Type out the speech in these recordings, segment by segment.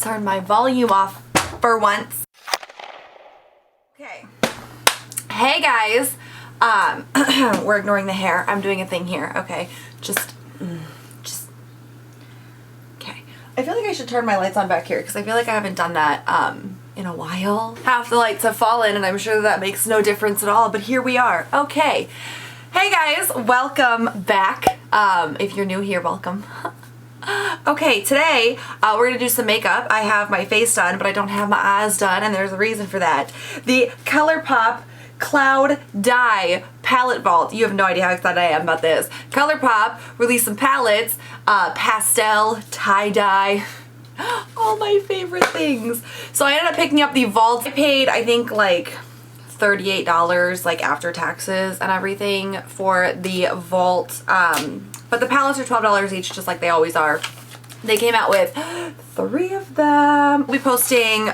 turn my volume off for once. Okay. Hey guys. We're ignoring the hair. I'm doing a thing here. Okay. Just okay. I feel like I should turn my lights on back here because I feel like I haven't done that in a while. Half the lights have fallen and I'm sure that makes no difference at all, but here we are. Okay. Hey guys, welcome back. If you're new here, welcome. Okay, today we're gonna do some makeup. I have my face done, but I don't have my eyes done, and there's a reason for that. The ColourPop Cloud Dye Palette Vault. You have no idea how excited I am about this. ColourPop released some palettes, pastel, tie-dye, all my favorite things. So I ended up picking up the Vault. I paid, I think, like $38, like after taxes and everything, for the Vault. But the palettes are $12 each, just like they always are. They came out with 3 of them. I'll be posting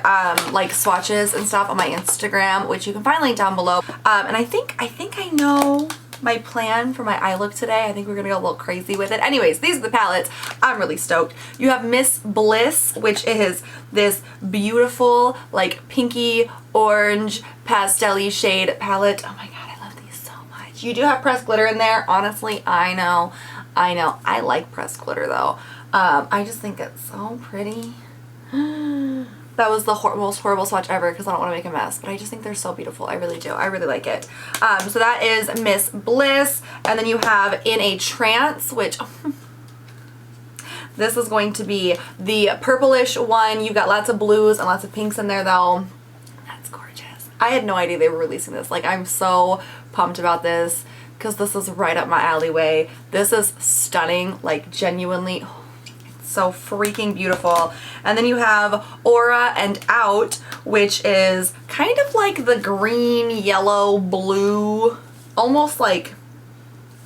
like swatches and stuff on my Instagram, which you can find linked down below. And I think I know my plan for my eye look today. I think we're gonna go a little crazy with it. Anyways, these are the palettes. I'm really stoked. You have Miss Bliss, which is this beautiful like pinky orange pastel-y shade palette. Oh my god, I love these so much. You do have pressed glitter in there. Honestly, I know. I like pressed glitter though. I just think it's so pretty. That was the most horrible swatch ever because I don't want to make a mess, but I just think they're so beautiful. I really do. I really like it. So that is Miss Bliss, and then you have In a Trance, which this is going to be the purplish one. You've got lots of blues and lots of pinks in there though. That's gorgeous. I had no idea they were releasing this. Like, I'm so pumped about this because this is right up my alleyway. This is stunning, like genuinely. So freaking beautiful. And then you have Aura and Out, which is kind of like the green, yellow, blue, almost like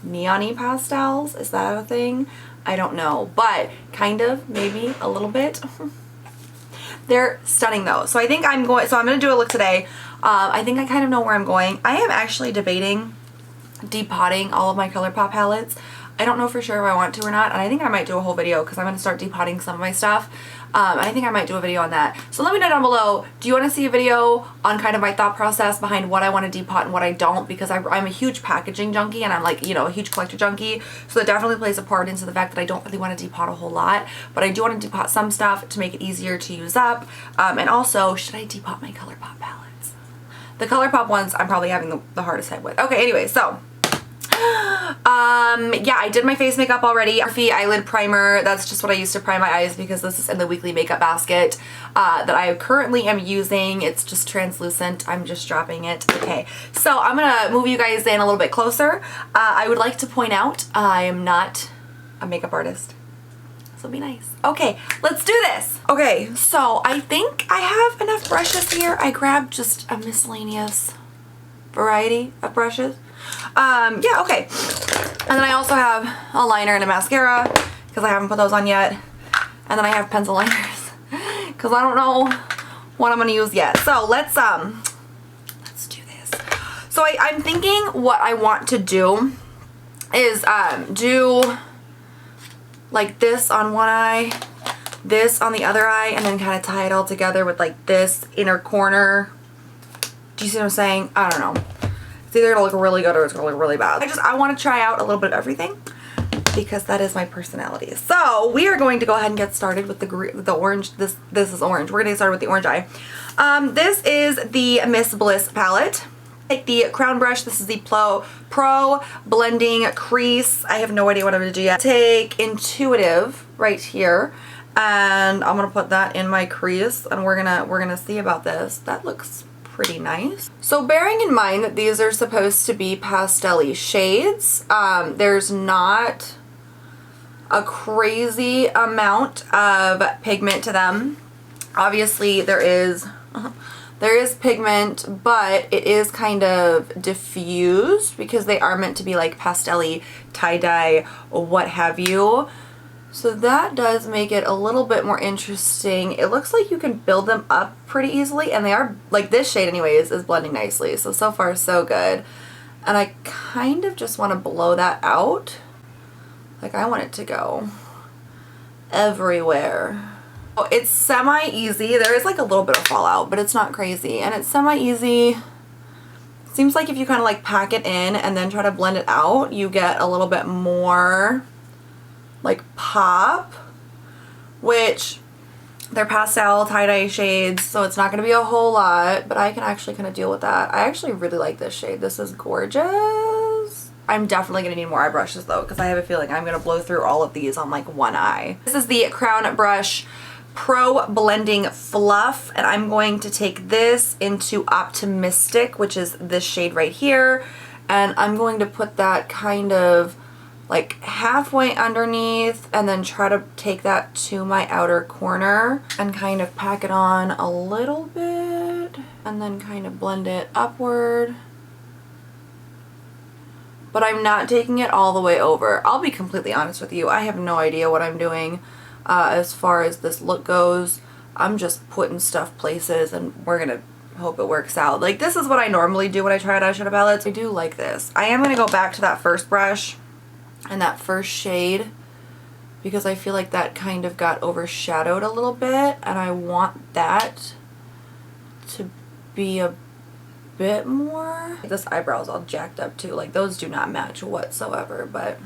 neon-y pastels. Is that a thing? I don't know, but kind of, maybe a little bit. They're stunning though. So I think I'm going to do a look today. I think I kind of know where I'm going. I am actually debating depotting all of my ColourPop palettes. I don't know for sure if I want to or not, and I think I might do a whole video because I'm going to start depotting some of my stuff. I think I might do a video on that. So let me know down below, do you want to see a video on kind of my thought process behind what I want to depot and what I don't? Because I'm a huge packaging junkie and I'm like, you know, a huge collector junkie. So that definitely plays a part into the fact that I don't really want to depot a whole lot, but I do want to depot some stuff to make it easier to use up. And also, should I depot my ColourPop palettes? The ColourPop ones I'm probably having the hardest time with. Okay, anyway, so yeah, I did my face makeup already. Morphe eyelid primer, that's just what I use to prime my eyes because this is in the weekly makeup basket that I currently am using. It's just translucent. I'm just dropping it. Okay, so I'm gonna move you guys in a little bit closer. I would like to point out I am not a makeup artist, so be nice. Okay, let's do this. Okay, so I think I have enough brushes here. I grabbed just a miscellaneous variety of brushes. Yeah, okay. And then I also have a liner and a mascara because I haven't put those on yet. And then I have pencil liners because I don't know what I'm going to use yet. So let's do this. So I'm thinking what I want to do is do like this on one eye, this on the other eye, and then kind of tie it all together with like this inner corner. Do you see what I'm saying? I don't know. It's either gonna look really good or it's gonna look really bad. I want to try out a little bit of everything because that is my personality. So we are going to go ahead and get started with the orange. This is orange. We're gonna get started with the orange eye. This is the Miss Bliss palette. Take the crown brush. This is the Pro Blending Crease. I have no idea what I'm gonna do yet. Take Intuitive right here, and I'm gonna put that in my crease, and we're gonna see about this. That looks pretty nice. So bearing in mind that these are supposed to be pastel-y shades, there's not a crazy amount of pigment to them. Obviously there is pigment, but it is kind of diffused because they are meant to be like pastel-y, tie-dye, what have you. So that does make it a little bit more interesting. It looks like you can build them up pretty easily, and they are, like this shade anyways, is blending nicely. So far so good. And I kind of just want to blow that out. Like I want it to go everywhere. It's semi-easy. There is like a little bit of fallout, but it's not crazy. And it's semi-easy. Seems like if you kind of like pack it in and then try to blend it out, you get a little bit more like pop, which they're pastel tie-dye shades, so it's not going to be a whole lot, but I can actually kind of deal with that. I actually really like this shade. This is gorgeous. I'm definitely going to need more eye brushes though, because I have a feeling I'm going to blow through all of these on like one eye. This is the Crown Brush Pro Blending Fluff, and I'm going to take this into Optimistic, which is this shade right here, and I'm going to put that kind of like halfway underneath and then try to take that to my outer corner and kind of pack it on a little bit and then kind of blend it upward. But I'm not taking it all the way over. I'll be completely honest with you, I have no idea what I'm doing as far as this look goes. I'm just putting stuff places and we're gonna hope it works out. Like, this is what I normally do when I try out eyeshadow palettes. I do like this. I am gonna go back to that first brush and that first shade because I feel like that kind of got overshadowed a little bit and I want that to be a bit more. This eyebrow's all jacked up too. Like, those do not match whatsoever, but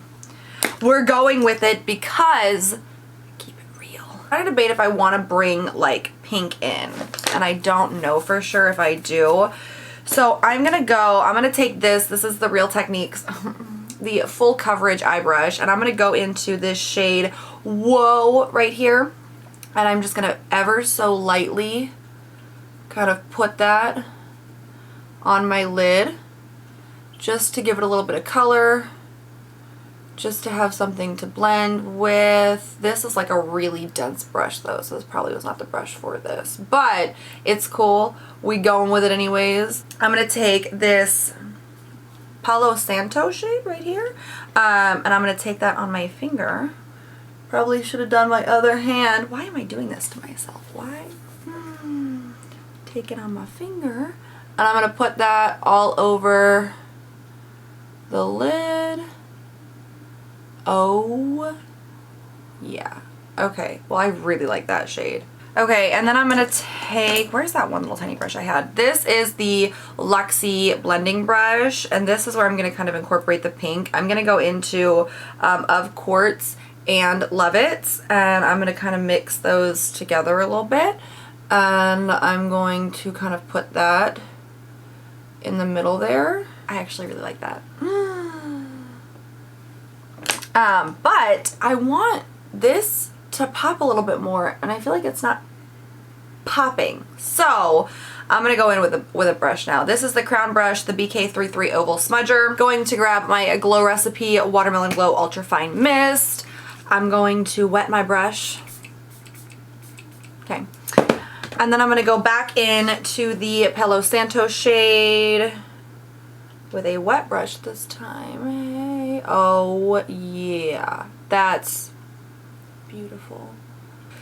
we're going with it because keep it real. I'm trying to debate if I want to bring like pink in, and I don't know for sure if I do. So I'm gonna take this is the Real Techniques the full coverage eye brush, and I'm gonna go into this shade Whoa right here, and I'm just gonna ever so lightly kind of put that on my lid just to give it a little bit of color, just to have something to blend with. This is like a really dense brush though, so this probably was not the brush for this, but it's cool. We going with it anyways. I'm gonna take this Palo Santo shade right here, and I'm gonna take that on my finger. Probably should have done my other hand. Why am I doing this to myself? Why? Take it on my finger, and I'm gonna put that all over the lid. Oh yeah, okay, well I really like that shade. Okay, and then I'm gonna take, where's that one little tiny brush I had? This is the Luxie blending brush, and this is where I'm gonna kind of incorporate the pink. I'm gonna go into Of Quartz and Love It, and I'm gonna kind of mix those together a little bit, and I'm going to kind of put that in the middle there. I actually really like that. But I want this to pop a little bit more, and I feel like it's not popping. So I'm gonna go in with a brush now. This is the Crown Brush, the BK33 Oval Smudger. Going to grab my Glow Recipe Watermelon Glow Ultra Fine Mist. I'm going to wet my brush. Okay. And then I'm gonna go back in to the Palo Santo shade with a wet brush this time. Hey. Oh yeah, that's beautiful.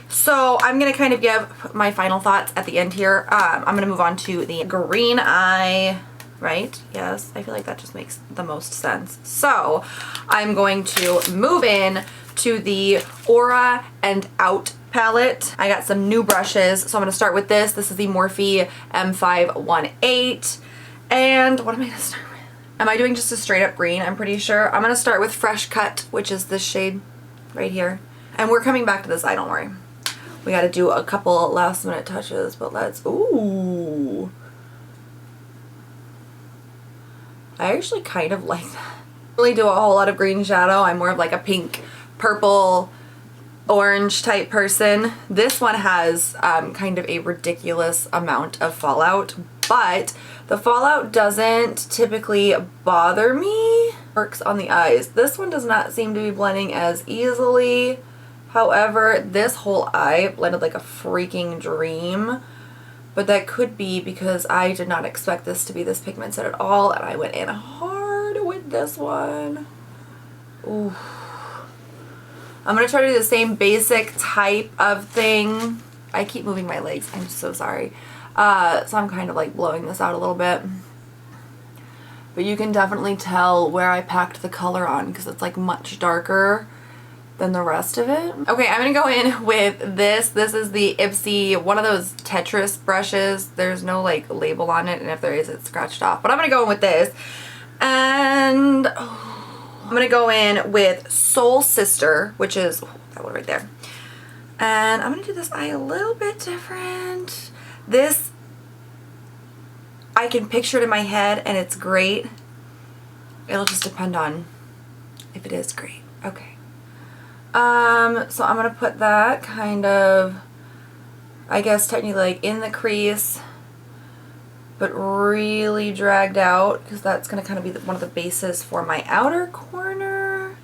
So I'm gonna kind of give my final thoughts at the end here. I'm gonna move on to the green eye, right? Yes, I feel like that just makes the most sense. So I'm going to move in to the Aura and Out palette. I got some new brushes, so I'm gonna start with this. This is the Morphe M518. And what am I gonna start with? Am I doing just a straight up green? I'm pretty sure. I'm gonna start with Fresh Cut, which is this shade right here. And we're coming back to this eye, don't worry. We gotta do a couple last minute touches, but let's, ooh. I actually kind of like that. I don't really do a whole lot of green shadow. I'm more of like a pink, purple, orange type person. This one has kind of a ridiculous amount of fallout, but the fallout doesn't typically bother me. Works on the eyes. This one does not seem to be blending as easily. However, this whole eye blended like a freaking dream, but that could be because I did not expect this to be this pigmented at all, and I went in hard with this one. Ooh. I'm gonna try to do the same basic type of thing. I keep moving my legs, I'm so sorry. So I'm kind of like blowing this out a little bit. But you can definitely tell where I packed the color on because it's like much darker than the rest of it. Okay, I'm gonna go in with this. This is the Ipsy, one of those Tetris brushes. There's no like label on it, and if there is, it's scratched off. But I'm gonna go in with this. And I'm gonna go in with Soul Sister, which is that one right there. And I'm gonna do this eye a little bit different. This, I can picture it in my head and it's great. It'll just depend on if it is great. Okay. So I'm gonna put that kind of, I guess technically like in the crease, but really dragged out, because that's gonna kind of be one of the bases for my outer corner.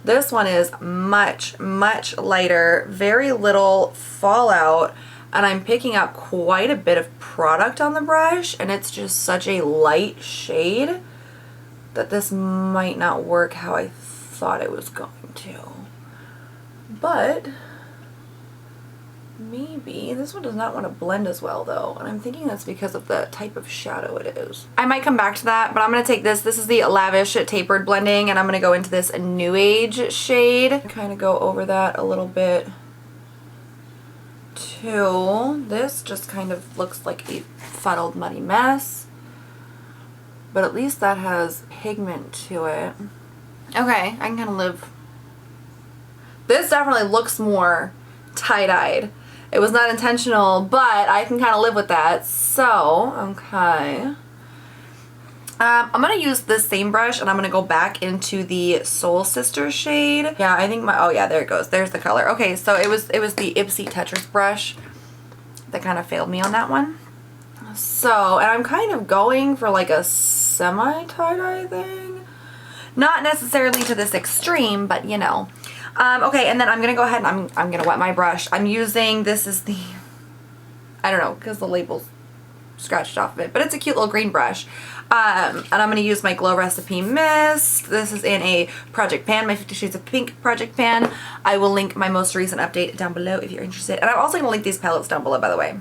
This one is much, much lighter, very little fallout, and I'm picking up quite a bit of product on the brush, and it's just such a light shade that this might not work how I thought it was going to. But maybe this one does not want to blend as well though, and I'm thinking that's because of the type of shadow it is. I might come back to that, but I'm going to take this. This is the Lavish Tapered Blending, and I'm going to go into this New Age shade. Kind of go over that a little bit too. This just kind of looks like a fuddled, muddy mess, but at least that has pigment to it. Okay, I can kind of live. This definitely looks more tie-dyed. It was not intentional, but I can kind of live with that. So, okay. I'm going to use this same brush, and I'm going to go back into the Soul Sister shade. Yeah, I think oh yeah, there it goes. There's the color. Okay, so it was the Ipsy Tetris brush that kind of failed me on that one. So, and I'm kind of going for like a semi-tie-dye thing. Not necessarily to this extreme, but you know. Okay, and then I'm gonna go ahead and I'm gonna wet my brush. I'm using, this is the, I don't know, because the label's scratched off of it, but it's a cute little green brush. And I'm gonna use my Glow Recipe Mist. This is in a project pan, my 50 Shades of Pink project pan. I will link my most recent update down below if you're interested. And I'm also gonna link these palettes down below, by the way.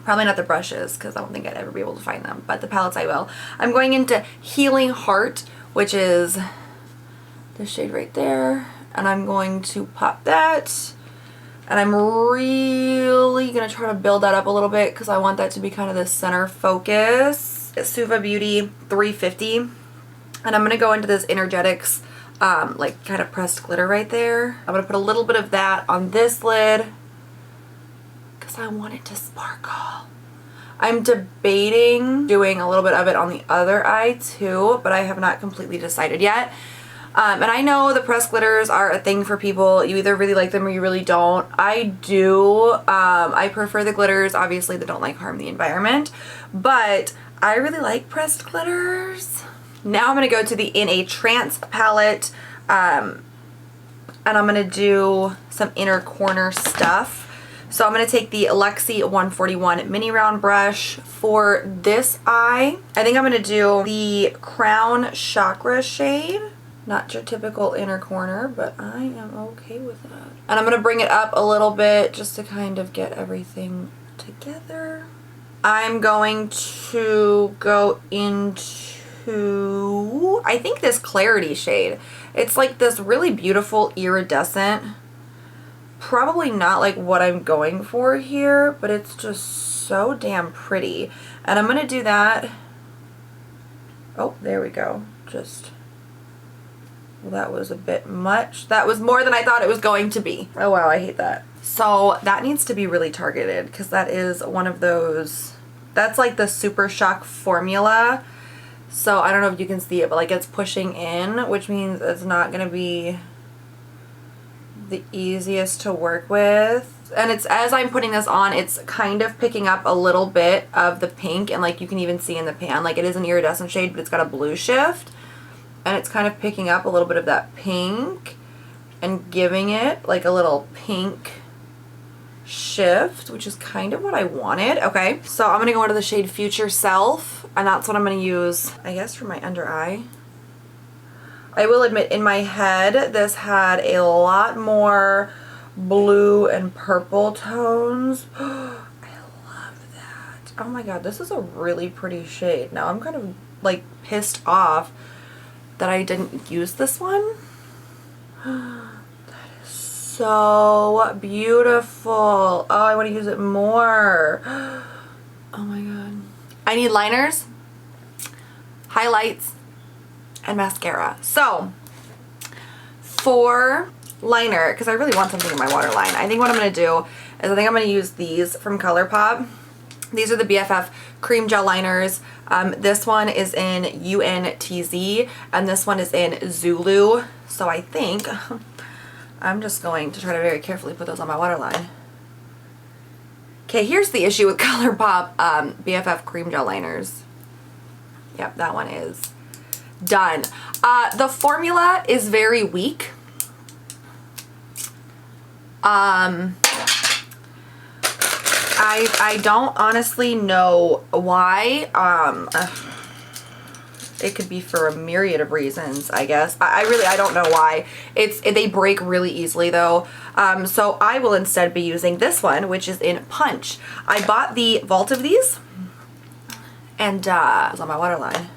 Probably not the brushes, because I don't think I'd ever be able to find them, but the palettes I will. I'm going into Healing Heart, which is this shade right there. And I'm going to pop that, and I'm really going to try to build that up a little bit because I want that to be kind of the center focus. It's Suva Beauty 350, and I'm going to go into this Energetics like kind of pressed glitter right there. I'm going to put a little bit of that on this lid because I want it to sparkle. I'm debating doing a little bit of it on the other eye too, but I have not completely decided yet. And I know the pressed glitters are a thing for people. You either really like them or you really don't. I do. I prefer the glitters, obviously, that don't like harm the environment. But I really like pressed glitters. Now I'm going to go to the In a Trance palette. And I'm going to do some inner corner stuff. So I'm going to take the Alexi 141 mini round brush for this eye. I think I'm going to do the Crown Chakra shade. Not your typical inner corner, but I am okay with that. And I'm going to bring it up a little bit just to kind of get everything together. I'm going to go into, I think, this Clarity shade. It's like this really beautiful iridescent. Probably not like what I'm going for here, but it's just so damn pretty. And I'm going to do that. Oh, there we go. Just... well, that was a bit much. That was more than I thought it was going to be. Oh wow, I hate that. So that needs to be really targeted because that is one of those, that's like the Super Shock formula. So I don't know if you can see it, but like it's pushing in, which means it's not going to be the easiest to work with. And it's, as I'm putting this on, it's kind of picking up a little bit of the pink, and like you can even see in the pan, like it is an iridescent shade, but it's got a blue shift. And it's kind of picking up a little bit of that pink and giving it like a little pink shift, which is kind of what I wanted. Okay, so I'm going to go into the shade Future Self, and that's what I'm going to use, I guess, for my under eye. I will admit, in my head, this had a lot more blue and purple tones. I love that. Oh my god, this is a really pretty shade. Now I'm kind of like pissed off that I didn't use this one. So beautiful. Oh, I want to use it more. Oh my god. I need liners, highlights, and mascara. So for liner, because I really want something in my waterline, I think what I'm going to do is I think I'm going to use these from ColourPop. These are the Bff Cream Gel Liners. This one is in UNTZ and this one is in Zulu. So I think I'm just going to try to very carefully put those on my waterline. Okay, here's the issue with ColourPop Bff Cream Gel Liners. Yep, that one is done. The formula is very weak. I don't honestly know why. It could be for a myriad of reasons, I guess. I don't know why. They break really easily though. So I will instead be using this one, which is in Punch. I bought the vault of these and it was on my waterline.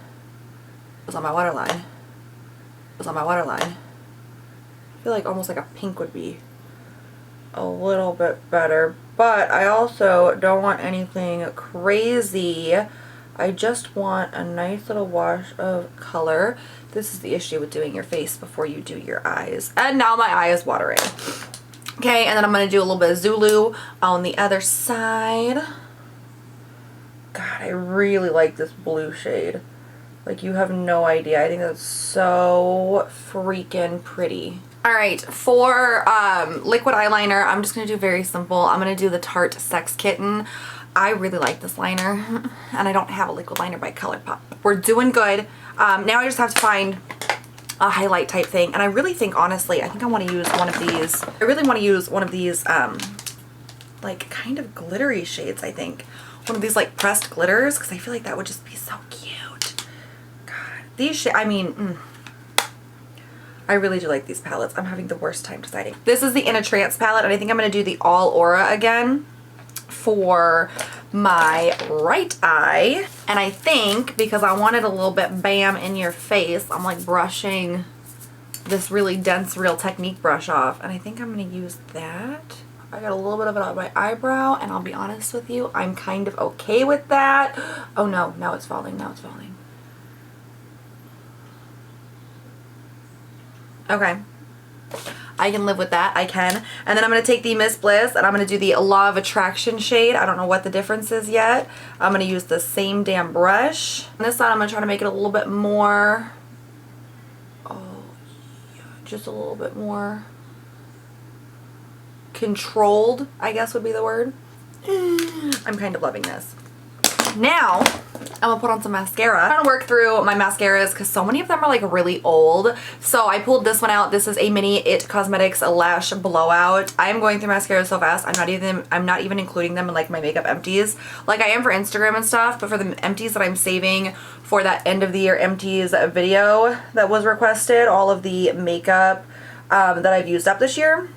It was on my waterline. It was on my waterline. I feel like almost like a pink would be a little bit better, but I also don't want anything crazy. I just want a nice little wash of color. This is the issue with doing your face before you do your eyes. And now my eye is watering. Okay, and then I'm going to do a little bit of Zulu on the other side. God, I really like this blue shade. Like, you have no idea. I think that's so freaking pretty. Alright, for liquid eyeliner, I'm just going to do very simple. I'm going to do the Tarte Sex Kitten. I really like this liner, and I don't have a liquid liner by ColourPop. We're doing good. Now I just have to find a highlight type thing, and I really think, honestly, I think I want to use one of these. I really want to use one of these, like, kind of glittery shades, I think. One of these, like, pressed glitters, because I feel like that would just be so cute. God, these shades, I mean, I really do like these palettes. I'm having the worst time deciding. This is the In a Trance palette, and I think I'm going to do the All Aura again for my right eye. And I think because I want it a little bit bam in your face, I'm like brushing this really dense Real Technique brush off, and I think I'm going to use that. I got a little bit of it on my eyebrow, and I'll be honest with you, I'm kind of okay with that. Oh no, now it's falling, now it's falling. Okay, I can live with that. I can. And then I'm going to take the Miss Bliss and I'm going to do the Law of Attraction shade. I don't know what the difference is yet. I'm going to use the same damn brush. On this side, I'm going to try to make it a little bit more, oh yeah, just a little bit more controlled, I guess would be the word. I'm kind of loving this. Now, I'm gonna put on some mascara. I'm trying to work through my mascaras because so many of them are like really old. So I pulled this one out. This is a mini It Cosmetics Lash Blowout. I am going through mascara so fast. I'm not even including them in like my makeup empties. Like I am for Instagram and stuff, but for the empties that I'm saving for that end of the year empties video that was requested, all of the makeup that I've used up this year,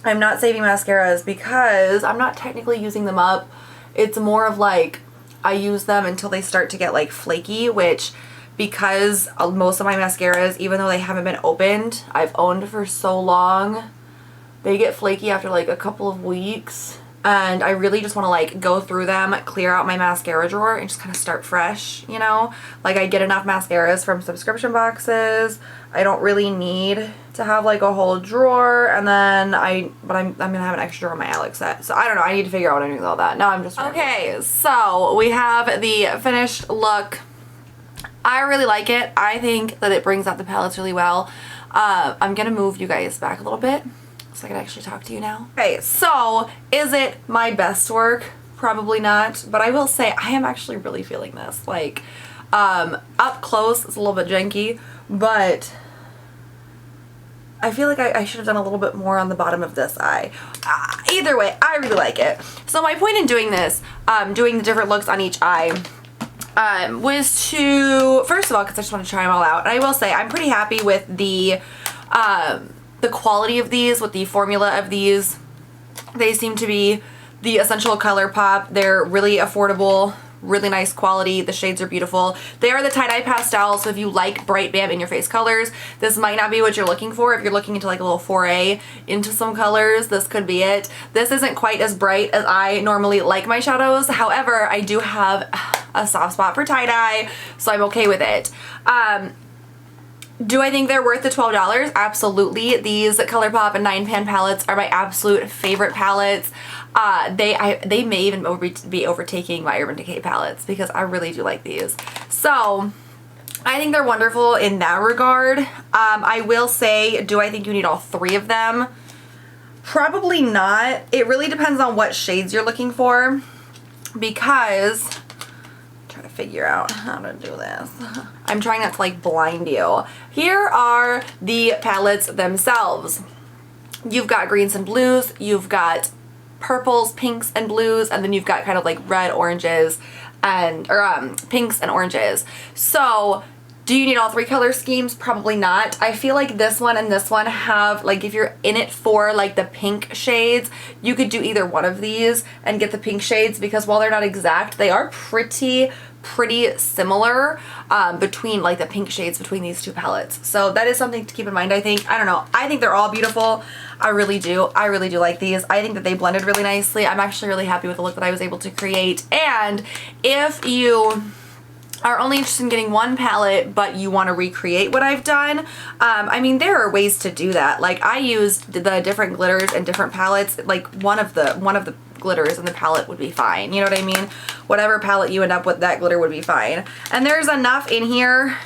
I'm not saving mascaras because I'm not technically using them up. It's more of like I use them until they start to get like flaky, which because most of my mascaras, even though they haven't been opened, I've owned for so long, they get flaky after like a couple of weeks. And I really just want to like go through them, clear out my mascara drawer and just kind of start fresh, you know? Like I get enough mascaras from subscription boxes. I don't really need to have like a whole drawer, and then I'm gonna have an extra drawer in my Alex set. So I don't know, I need to figure out what I'm doing with all that. Now I'm just okay, so we have the finished look. I really like it. I think that it brings out the palettes really well. I'm gonna move you guys back a little bit so I can actually talk to you now. Okay, so is it my best work? Probably not, but I will say I am actually really feeling this. Like up close it's a little bit janky, but I feel like I should have done a little bit more on the bottom of this eye. Either way, I really like it. So my point in doing this, doing the different looks on each eye, was to, first of all, because I just want to try them all out. And I will say I'm pretty happy with the quality of these, with the formula of these. They seem to be the Essential ColourPop. They're really affordable, really nice quality. The shades are beautiful. They are the tie-dye pastel, so if you like bright bam in your face colors, this might not be what you're looking for. If you're looking into like a little foray into some colors, this could be it. This isn't quite as bright as I normally like my shadows. However, I do have a soft spot for tie-dye, so I'm okay with it. Do I think they're worth the $12? Absolutely. These ColourPop and 9pan palettes are my absolute favorite palettes. They may even be overtaking my Urban Decay palettes because I really do like these. So I think they're wonderful in that regard. I will say, do I think you need all three of them? Probably not. It really depends on what shades you're looking for, because trying to figure out how to do this. I'm trying not to like blind you. Here are the palettes themselves. You've got greens and blues, you've got purples, pinks, and blues, and then you've got kind of like red, oranges, and pinks and oranges. So do you need all three color schemes? Probably not. I feel like this one and this one have, like, if you're in it for like the pink shades, you could do either one of these and get the pink shades, because while they're not exact, they are pretty similar between like the pink shades between these two palettes. So that is something to keep in mind, I think. I don't know. I think they're all beautiful. I really do. I really do like these. I think that they blended really nicely. I'm actually really happy with the look that I was able to create. And if you are only interested in getting one palette but you want to recreate what I've done, I mean, there are ways to do that. Like, I used the different glitters and different palettes. Like, one of the glitters in the palette would be fine. You know what I mean? Whatever palette you end up with, that glitter would be fine. And there's enough in here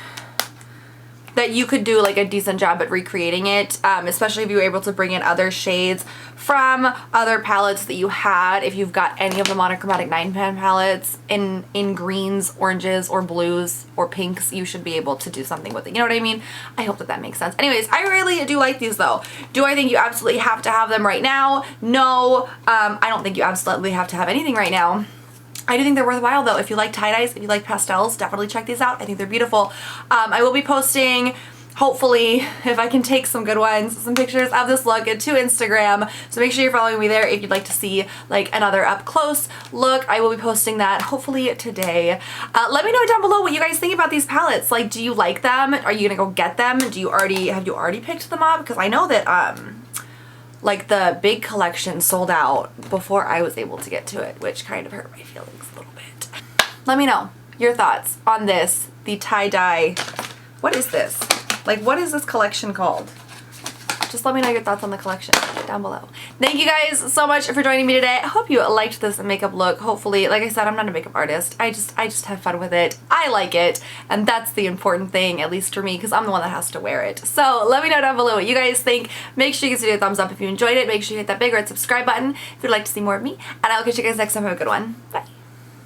that you could do like a decent job at recreating it, especially if you were able to bring in other shades from other palettes that you had. If you've got any of the monochromatic 9pan palettes in greens, oranges, or blues, or pinks, you should be able to do something with it. You know what I mean? I hope that that makes sense. Anyways, I really do like these though. Do I think you absolutely have to have them right now? No, I don't think you absolutely have to have anything right now. I do think they're worthwhile though. If you like tie-dyes, if you like pastels, definitely check these out. I think they're beautiful. I will be posting, hopefully, if I can take some good ones, some pictures of this look to Instagram. So make sure you're following me there if you'd like to see like another up close look. I will be posting that hopefully today. Let me know down below what you guys think about these palettes. Like, do you like them? Are you gonna go get them? Have you already picked them up? Because I know that like the big collection sold out before I was able to get to it, which kind of hurt my feelings a little bit. Let me know your thoughts on this, the tie-dye. What is this? Like, what is this collection called? Just let me know your thoughts on the collection down below. Thank you guys so much for joining me today. I hope you liked this makeup look. Hopefully, like I said, I'm not a makeup artist. I just have fun with it. I like it, and that's the important thing, at least for me, because I'm the one that has to wear it. So let me know down below what you guys think. Make sure you give this video a thumbs up if you enjoyed it. Make sure you hit that big red subscribe button if you'd like to see more of me, and I'll catch you guys next time. Have a good one. Bye.